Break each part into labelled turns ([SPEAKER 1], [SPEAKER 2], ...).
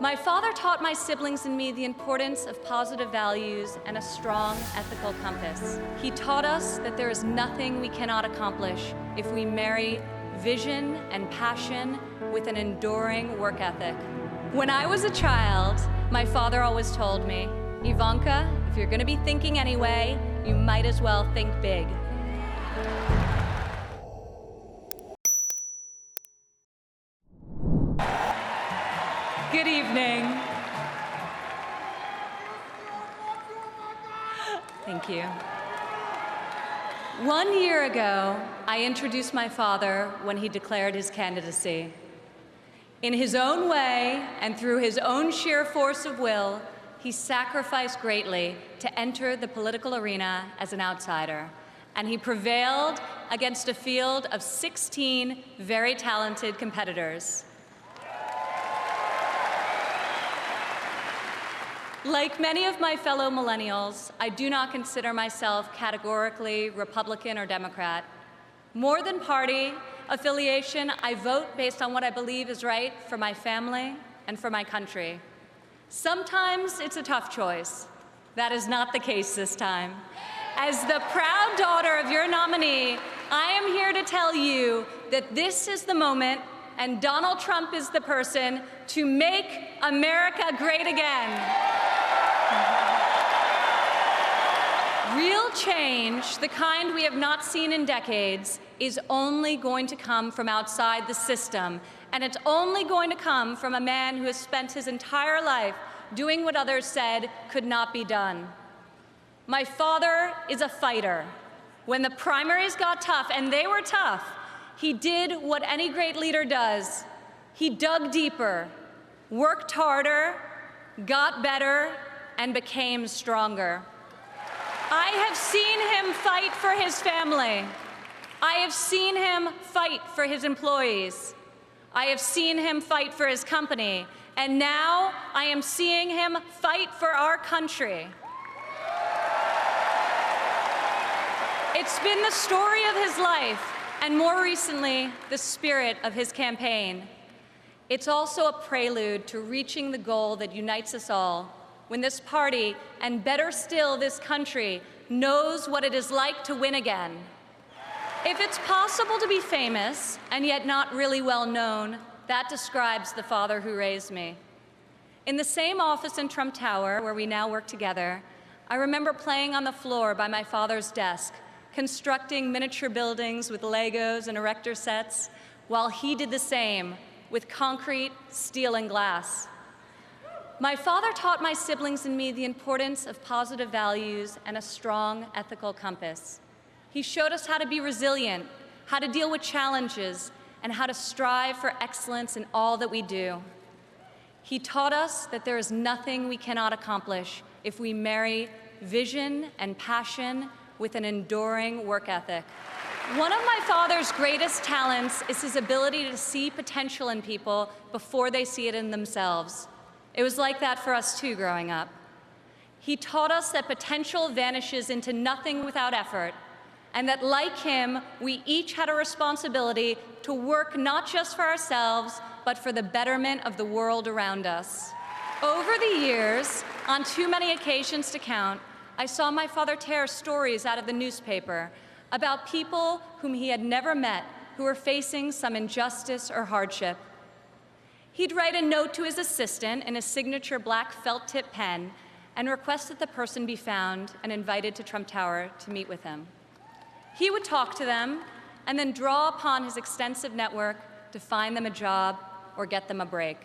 [SPEAKER 1] My father taught my siblings and me the importance of positive values and a strong ethical compass. He taught us that there is nothing we cannot accomplish if we marry vision and passion with an enduring work ethic. When I was a child, my father always told me, Ivanka, if you're going to be thinking anyway, you might as well think big. Good evening. Thank you. 1 year ago, I introduced my father when he declared his candidacy. In his own way and through his own sheer force of will, he sacrificed greatly to enter the political arena as an outsider, and he prevailed against a field of 16 very talented competitors. Like many of my fellow millennials, I do not consider myself categorically Republican or Democrat. More than party affiliation, I vote based on what I believe is right for my family and for my country. Sometimes it's a tough choice. That is not the case this time. As the proud daughter of your nominee, I am here to tell you that this is the moment and Donald Trump is the person to make America great again. Real change, the kind we have not seen in decades, is only going to come from outside the system, and it's only going to come from a man who has spent his entire life doing what others said could not be done. My father is a fighter. When the primaries got tough, and they were tough, he did what any great leader does. He dug deeper, worked harder, got better, and became stronger. I have seen him fight for his family. I have seen him fight for his employees. I have seen him fight for his company. And now I am seeing him fight for our country. It's been the story of his life, and more recently, the spirit of his campaign. It's also a prelude to reaching the goal that unites us all, when this party, and better still, this country, knows what it is like to win again. If it's possible to be famous, and yet not really well known, that describes the father who raised me. In the same office in Trump Tower, where we now work together, I remember playing on the floor by my father's desk, constructing miniature buildings with Legos and erector sets, while he did the same with concrete, steel, and glass. My father taught my siblings and me the importance of positive values and a strong ethical compass. He showed us how to be resilient, how to deal with challenges, and how to strive for excellence in all that we do. He taught us that there is nothing we cannot accomplish if we marry vision and passion with an enduring work ethic. One of my father's greatest talents is his ability to see potential in people before they see it in themselves. It was like that for us too growing up. He taught us that potential vanishes into nothing without effort, and that like him, we each had a responsibility to work not just for ourselves, but for the betterment of the world around us. Over the years, on too many occasions to count, I saw my father tear stories out of the newspaper about people whom he had never met who were facing some injustice or hardship. He'd write a note to his assistant in a signature black felt-tip pen and request that the person be found and invited to Trump Tower to meet with him. He would talk to them and then draw upon his extensive network to find them a job or get them a break.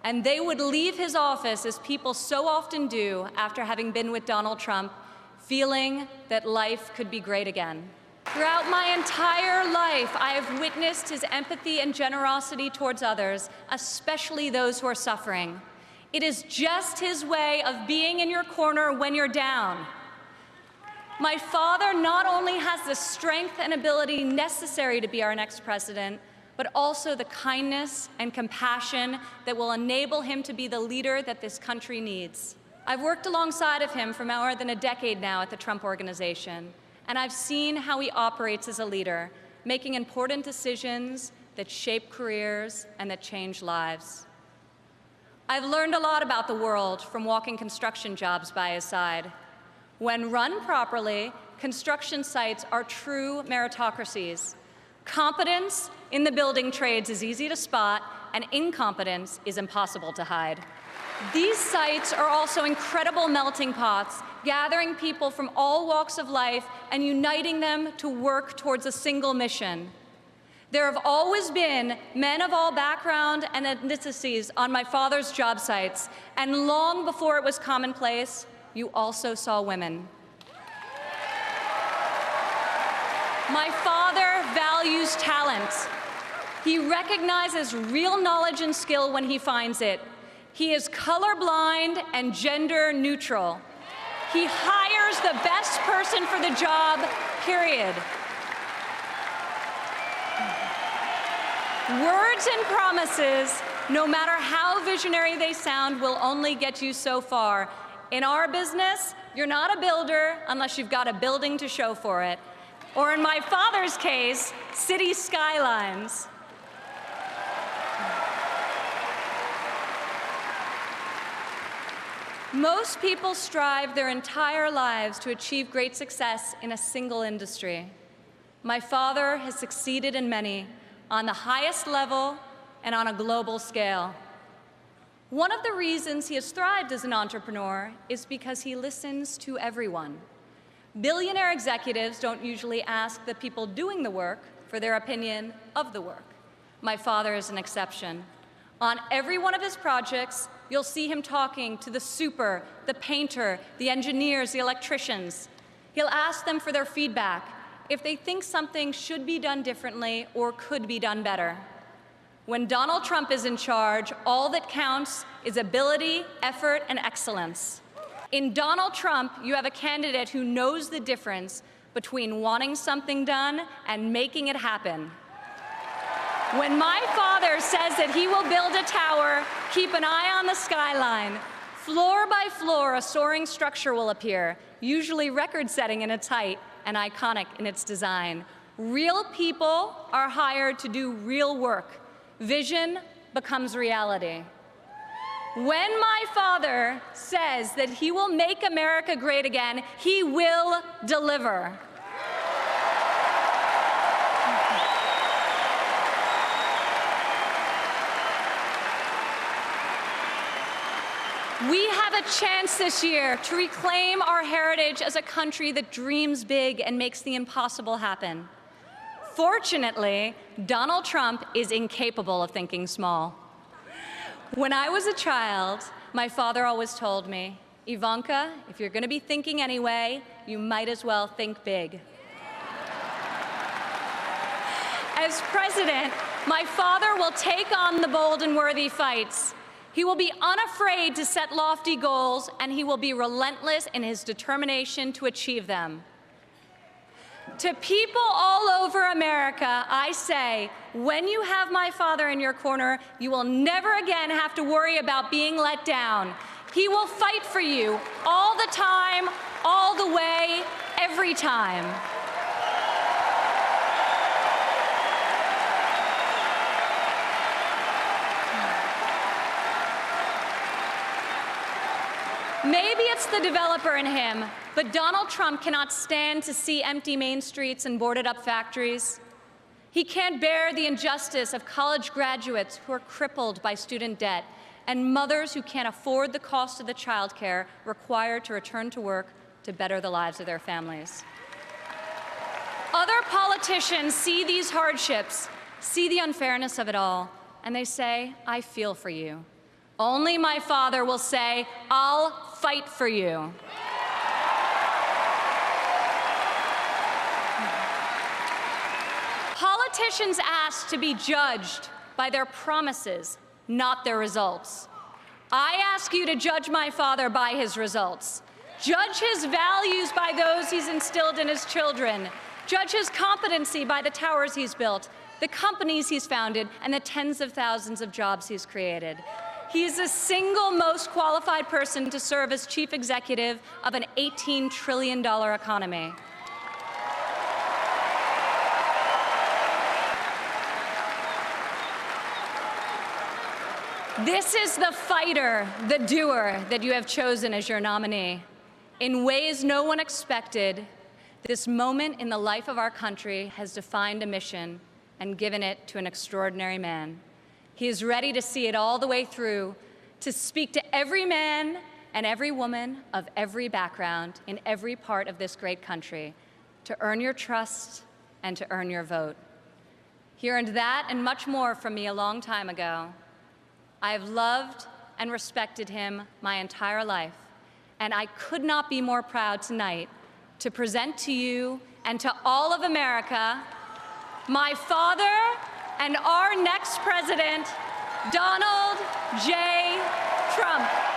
[SPEAKER 1] And they would leave his office, as people so often do after having been with Donald Trump, feeling that life could be great again. Throughout my entire life, I have witnessed his empathy and generosity towards others, especially those who are suffering. It is just his way of being in your corner when you're down. My father not only has the strength and ability necessary to be our next president, but also the kindness and compassion that will enable him to be the leader that this country needs. I've worked alongside of him for more than a decade now at the Trump Organization, and I've seen how he operates as a leader, making important decisions that shape careers and that change lives. I've learned a lot about the world from walking construction jobs by his side. When run properly, construction sites are true meritocracies. Competence in the building trades is easy to spot, and incompetence is impossible to hide. These sites are also incredible melting pots, gathering people from all walks of life and uniting them to work towards a single mission. There have always been men of all background and ethnicities on my father's job sites, and long before it was commonplace, you also saw women. My father values talent. He recognizes real knowledge and skill when he finds it. He is colorblind and gender neutral. He hires the best person for the job, period. Words and promises, no matter how visionary they sound, will only get you so far. In our business, you're not a builder unless you've got a building to show for it. Or in my father's case, city skylines. Most people strive their entire lives to achieve great success in a single industry. My father has succeeded in many, on the highest level and on a global scale. One of the reasons he has thrived as an entrepreneur is because he listens to everyone. Billionaire executives don't usually ask the people doing the work for their opinion of the work. My father is an exception. On every one of his projects, you'll see him talking to the super, the painter, the engineers, the electricians. He'll ask them for their feedback, if they think something should be done differently or could be done better. When Donald Trump is in charge, all that counts is ability, effort, and excellence. In Donald Trump, you have a candidate who knows the difference between wanting something done and making it happen. When my father says that he will build a tower, keep an eye on the skyline. Floor by floor, a soaring structure will appear, usually record-setting in its height and iconic in its design. Real people are hired to do real work. Vision becomes reality. When my father says that he will make America great again, he will deliver. We have a chance this year to reclaim our heritage as a country that dreams big and makes the impossible happen. Fortunately, Donald Trump is incapable of thinking small. When I was a child, my father always told me, Ivanka, if you're going to be thinking anyway, you might as well think big. As president, my father will take on the bold and worthy fights. He will be unafraid to set lofty goals, and he will be relentless in his determination to achieve them. To people all over America, I say, when you have my father in your corner, you will never again have to worry about being let down. He will fight for you all the time, all the way, every time. Maybe it's the developer in him, but Donald Trump cannot stand to see empty main streets and boarded-up factories. He can't bear the injustice of college graduates who are crippled by student debt and mothers who can't afford the cost of the child care required to return to work to better the lives of their families. Other politicians see these hardships, see the unfairness of it all, and they say, I feel for you. Only my father will say, I'll fight for you. Politicians ask to be judged by their promises, not their results. I ask you to judge my father by his results. Judge his values by those he's instilled in his children. Judge his competency by the towers he's built, the companies he's founded, and the tens of thousands of jobs he's created. He is the single most qualified person to serve as chief executive of an $18 trillion economy. This is the fighter, the doer that you have chosen as your nominee. In ways no one expected, this moment in the life of our country has defined a mission and given it to an extraordinary man. He is ready to see it all the way through, to speak to every man and every woman of every background in every part of this great country, to earn your trust and to earn your vote. He earned that and much more from me a long time ago. I have loved and respected him my entire life, and I could not be more proud tonight to present to you and to all of America my father and our next president, Donald J. Trump.